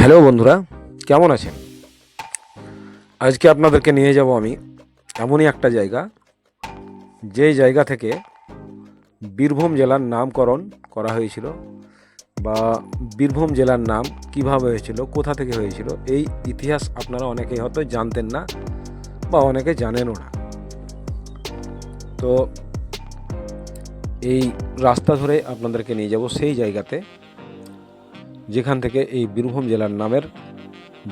Hello বন্ধুরা, কেমন আছেন? আজকে আপনাদেরকে নিয়ে যাব আমি এমনই একটা জায়গা, যে জায়গা থেকে বীরভূম জেলার নামকরণ করা হয়েছিল, বা বীরভূম জেলার নাম কিভাবে হয়েছিল, কোথা থেকে হয়েছিল, এই ইতিহাস আপনারা অনেকেই হয়তো জানতেন না বা অনেকে জানেনও না। তো এই রাস্তা ধরে আপনাদেরকে নিয়ে যাব সেই জায়গাতে যেখান থেকে এই বীরভূম জেলার নামের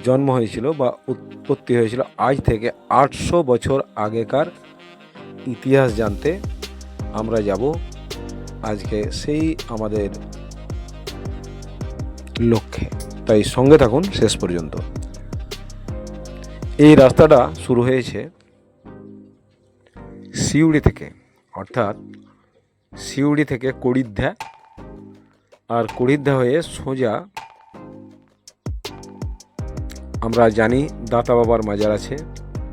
জন্ম হয়েছিল বা উৎপত্তি হয়েছিল। আজ থেকে 800 বছর আগেকার ইতিহাস জানতে আমরা যাব আজকে সেই আমাদের লক্ষ্যে। তাই সঙ্গে থাকুন শেষ পর্যন্ত। এই রাস্তাটা শুরু হয়েছে সিউড়ি থেকে, অর্থাৎ সিউড়ি থেকে কড়িদ্ধা, আর কড়িদ্ধা হয়ে সোজা আমরা জানি দাতা বাবার মাজার আছে,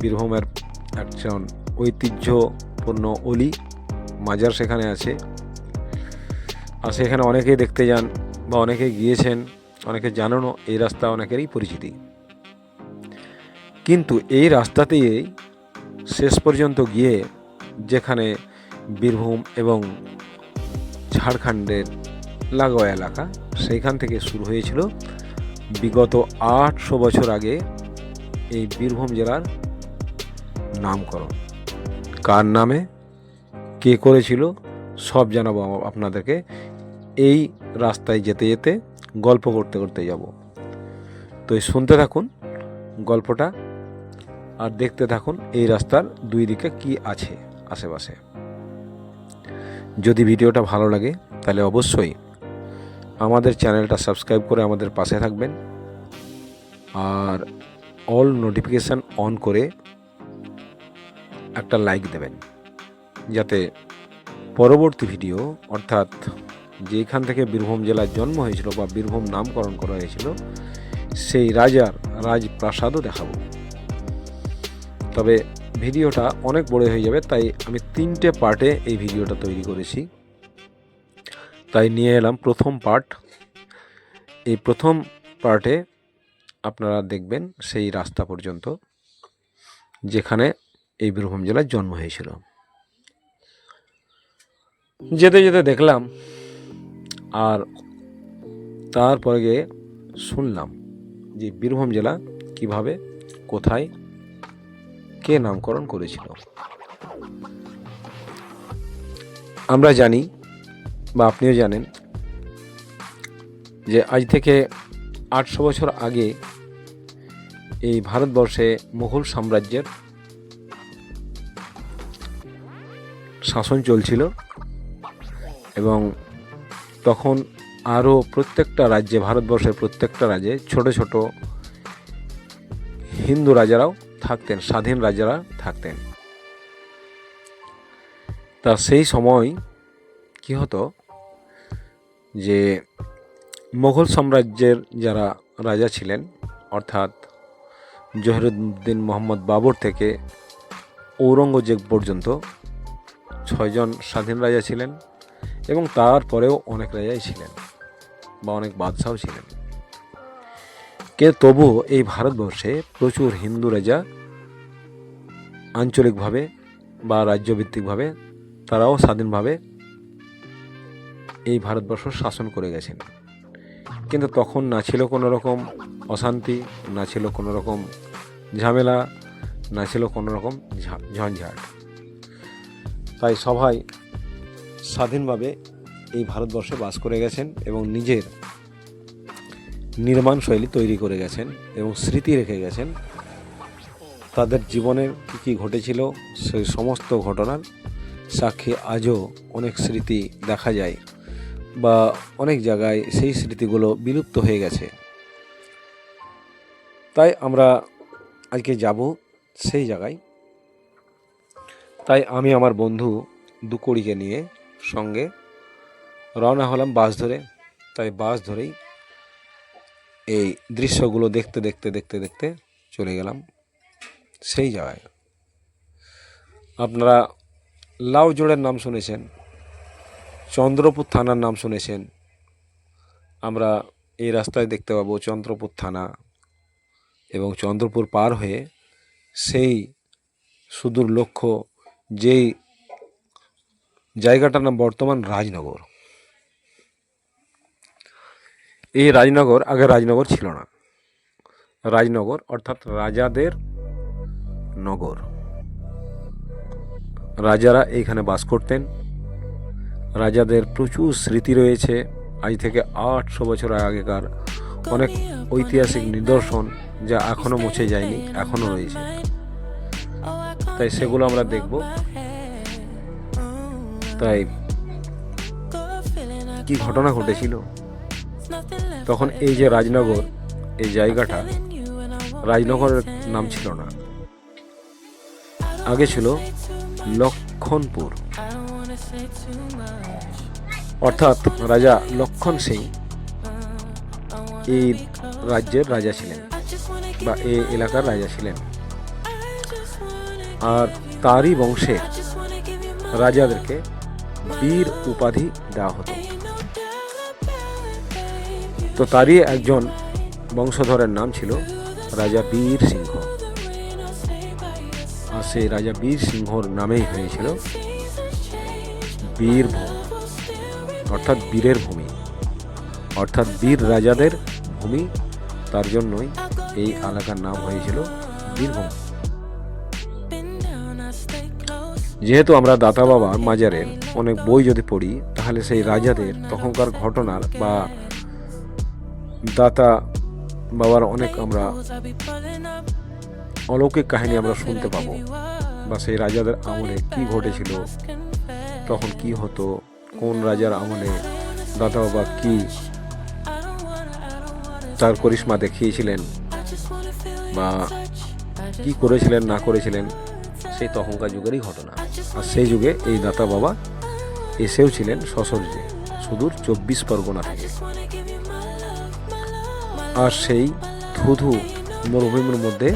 বীরভূমের একজন ঐতিহ্যপূর্ণ অলি মাজার সেখানে আছে। আর সেখানে অনেকেই দেখতে যান বা অনেকে গিয়েছেন, অনেকে জানেনও, এই রাস্তা অনেকেরই পরিচিতি। কিন্তু এই রাস্তাতেই শেষ পর্যন্ত গিয়ে যেখানে বীরভূম এবং ঝাড়খণ্ডের লাগোয়া এলাকা, সেইখান থেকে শুরু হয়েছিল বিগত 800 বছর আগে এই বীরভূম জেলার নামকরণ। কার নামে, কে করেছিল, সব জানাবো আপনাদেরকে। এই রাস্তায় যেতে যেতে গল্প করতে করতে যাব। তো শুনতে থাকুন গল্পটা আর দেখতে থাকুন এই রাস্তার দুই দিকে কি আছে আশেপাশে। যদি ভিডিওটা ভালো লাগে তাহলে অবশ্যই আমাদের চ্যানেলটা সাবস্ক্রাইব করে আমাদের পাশে থাকবেন, আর অল নোটিফিকেশান অন করে একটা লাইক দেবেন, যাতে পরবর্তী ভিডিও, অর্থাৎ যেখান থেকে বীরভূম জেলার জন্ম হয়েছিল বা বীরভূম নামকরণ করা হয়েছিল, সেই রাজার রাজপ্রাসাদও দেখাবো। তবে ভিডিওটা অনেক বড় হয়ে যাবে, তাই আমি 3টে পার্টে এই ভিডিওটা তৈরি করেছি। তাই নিয়ে এলাম প্রথম পার্ট। এই প্রথম পার্টে আপনারা দেখবেন সেই রাস্তা পর্যন্ত যেখানে এই বীরভূম জেলার জন্ম হয়েছিল। যেতে যেতে দেখলাম, আর তারপরে গিয়ে শুনলাম যে বীরভূম জেলা কিভাবে, কোথায়, কে নামকরণ করেছিল। আমরা জানি বা আপনিও জানেন যে আজ থেকে 800 বছর আগে এই ভারতবর্ষে মুঘল সাম্রাজ্যের শাসন চলছিল, এবং তখন আরও প্রত্যেকটা রাজ্যে, ভারতবর্ষের প্রত্যেকটা রাজ্যে ছোট ছোট হিন্দু রাজারাও থাকতেন, স্বাধীন রাজারা থাকতেন। তা সেই সময় কি হতো যে মুঘল সাম্রাজ্যের যারা রাজা ছিলেন, অর্থাৎ জহিরুদ্দিন মোহাম্মদ বাবর থেকে ঔরঙ্গজেব পর্যন্ত 6জন স্বাধীন রাজা ছিলেন, এবং তারপরেও অনেক রাজাই ছিলেন বা অনেক বাদশাও ছিলেন। তবুও এই ভারতবর্ষে প্রচুর হিন্দু রাজা আঞ্চলিকভাবে বা রাজ্যভিত্তিকভাবে তারাও স্বাধীনভাবে এই ভারতবর্ষ শাসন করে গেছেন। কিন্তু তখন না ছিল কোনো রকম অশান্তি, না ছিল কোনো রকম ঝামেলা, না ছিল কোনো রকম ঝঞ্ঝাট। তাই সবাই স্বাধীনভাবে এই ভারতবর্ষে বাস করে গেছেন এবং নিজের নির্মাণ শৈলী তৈরি করে গেছেন এবং স্মৃতি রেখে গেছেন। তাদের জীবনের কী কী ঘটেছিল সেই সমস্ত ঘটনার সাক্ষী আজও অনেক স্মৃতি দেখা যায়, বা অনেক জায়গায় সেই স্মৃতিগুলো বিলুপ্ত হয়ে গেছে। তাই আমরা আজকে যাব সেই জায়গায়। তাই আমি আমার বন্ধু দুকড়িকে নিয়ে সঙ্গে রওনা হলাম বাস ধরে। তাই বাস ধরেই এই দৃশ্যগুলো দেখতে দেখতে দেখতে দেখতে চলে গেলাম সেই জায়গায়। আপনারা লাউজোড়ের নাম শুনেছেন, চন্দ্রপুর থানার নাম শুনেছেন। আমরা এই রাস্তায় দেখতে পাবো চন্দ্রপুর থানা, এবং চন্দ্রপুর পার হয়ে সেই সুদূর লক্ষ্য যেই জায়গাটার নাম বর্তমান রাজনগর। এই রাজনগর আগে রাজনগর ছিল না। রাজনগর অর্থাৎ রাজাদের নগর। রাজারা এইখানে বাস করতেন। রাজাদের প্রচুর স্মৃতি রয়েছে। আজ থেকে 800 বছর আগেকার অনেক ঐতিহাসিক নিদর্শন যা এখনো মুছে যায়নি, এখনো রয়েছে। তাই সেগুলো আমরা দেখব। তাই কি ঘটনা ঘটেছিল তখন, এই যে রাজনগর, এই জায়গাটা রাজনগরের নাম ছিল না, আগে ছিল লক্ষণপুর। অর্থাৎ রাজা লক্ষণ সিং এই রাজ্যের রাজা ছিলেন বা এই এলাকার রাজা ছিলেন, আর তারই বংশে রাজাদেরকে বীর উপাধি দেওয়া হতো। তো তারই একজন বংশধরের নাম ছিল রাজা বীর সিংহ, আর সেই রাজা বীর সিংহর নামেই হয়েছিল বীরভূম, অর্থাৎ বীরের ভূমি, অর্থাৎ বীর রাজাদের ভূমি। তার জন্যই এই এলাকার নাম হয়েছিল বীরভূম। যেহেতু আমরা দাতা বাবার মাজারের অনেক বই যদি পড়ি, তাহলে সেই রাজাদের তখনকার ঘটনার বা দাতা বাবার অনেক আমরা অলৌকিক কাহিনী আমরা শুনতে পাবো, বা সেই রাজাদের আমলে কি ঘটেছিল, তখন কি হতো, কোন রাজার আমলে দাতা বাবা কি তার করিশ্মা দেখিয়েছিলেন বা কি করেছিলেন না করেছিলেন, সেই তখনকার যুগেরই ঘটনা। আর সেই যুগে এই দাতা বাবা এসেও ছিলেন সশরীরে সুদূর 24 পরগনা থেকে, আর সেই ধুধু মরুভূমির মধ্যে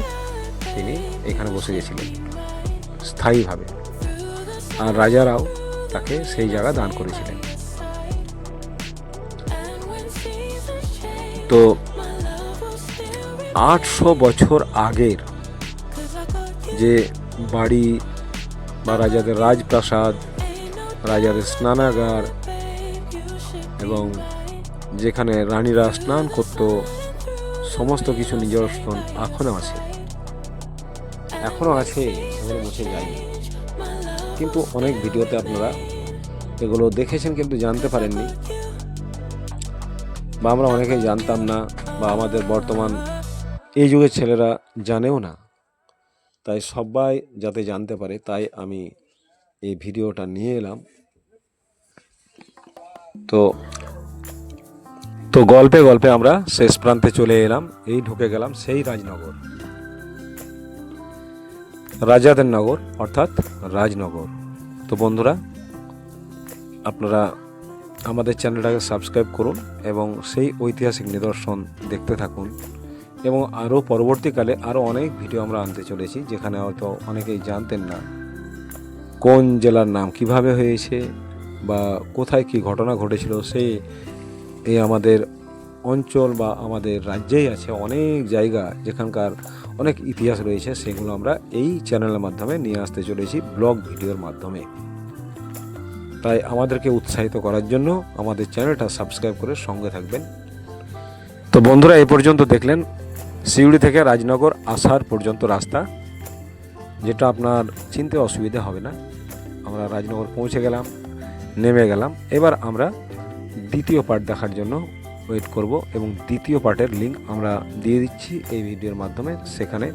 তিনি এখানে বসে গেছিলেন স্থায়ীভাবে, আর রাজারাও তাকে সেই জায়গা দান করেছিলেন। তো 800 বছর আগের যে বাড়ি বা রাজাদের রাজপ্রাসাদ, রাজাদের স্নানাগার, এবং যেখানে রানীরা স্নান করত, সমস্ত কিছু নিদর্শন এখনো আছে, সেগুলো মুছে যায়নি। কিন্তু অনেক ভিডিওতে আপনারা এগুলো দেখেছেন কিন্তু জানতে পারেননি, বা আমরা অনেকেই জানতাম না, বা আমাদের বর্তমান এই যুগের ছেলেরা জানেও না। তাই সবাই যাতে জানতে পারে, তাই আমি এই ভিডিওটা নিয়ে এলাম। তো গল্পে গল্পে আমরা শেষ প্রান্তে চলে এলাম, এই ঢুকে গেলাম সেই রাজনগর, রাজাদের নগর অর্থাৎ রাজনগর। তো বন্ধুরা, আপনারা আমাদের চ্যানেলটাকে সাবস্ক্রাইব করুন এবং সেই ঐতিহাসিক নিদর্শন দেখতে থাকুন, এবং আরও পরবর্তীকালে আরও অনেক ভিডিও আমরা আনতে চলেছি, যেখানে হয়তো অনেকেই জানতেন না কোন জেলার নাম কিভাবে হয়েছে বা কোথায় কি ঘটনা ঘটেছিল। সেই এই আমাদের অঞ্চল বা আমাদের রাজ্যেই আছে অনেক জায়গা যেখানকার অনেক ইতিহাস রয়েছে, সেগুলো আমরা এই চ্যানেলের মাধ্যমে নিয়ে আসতে চলেছি ব্লগ ভিডিওর মাধ্যমে। তাই আমাদেরকে উৎসাহিত করার জন্য আমাদের চ্যানেলটা সাবস্ক্রাইব করে সঙ্গে থাকবেন। তো বন্ধুরা, এই পর্যন্ত দেখলেন সিউড়ি থেকে রাজনগর আসার পর্যন্ত রাস্তা, যেটা আপনার চিনতে অসুবিধা হবে না। আমরা রাজনগর পৌঁছে গেলাম, নেমে গেলাম। এবার আমরা দ্বিতীয় পার্ট দেখার জন্য ওয়েট করব, এবং দ্বিতীয় পার্টের লিঙ্ক আমরা দিয়ে দিচ্ছি এই ভিডিওর মাধ্যমে, সেখানে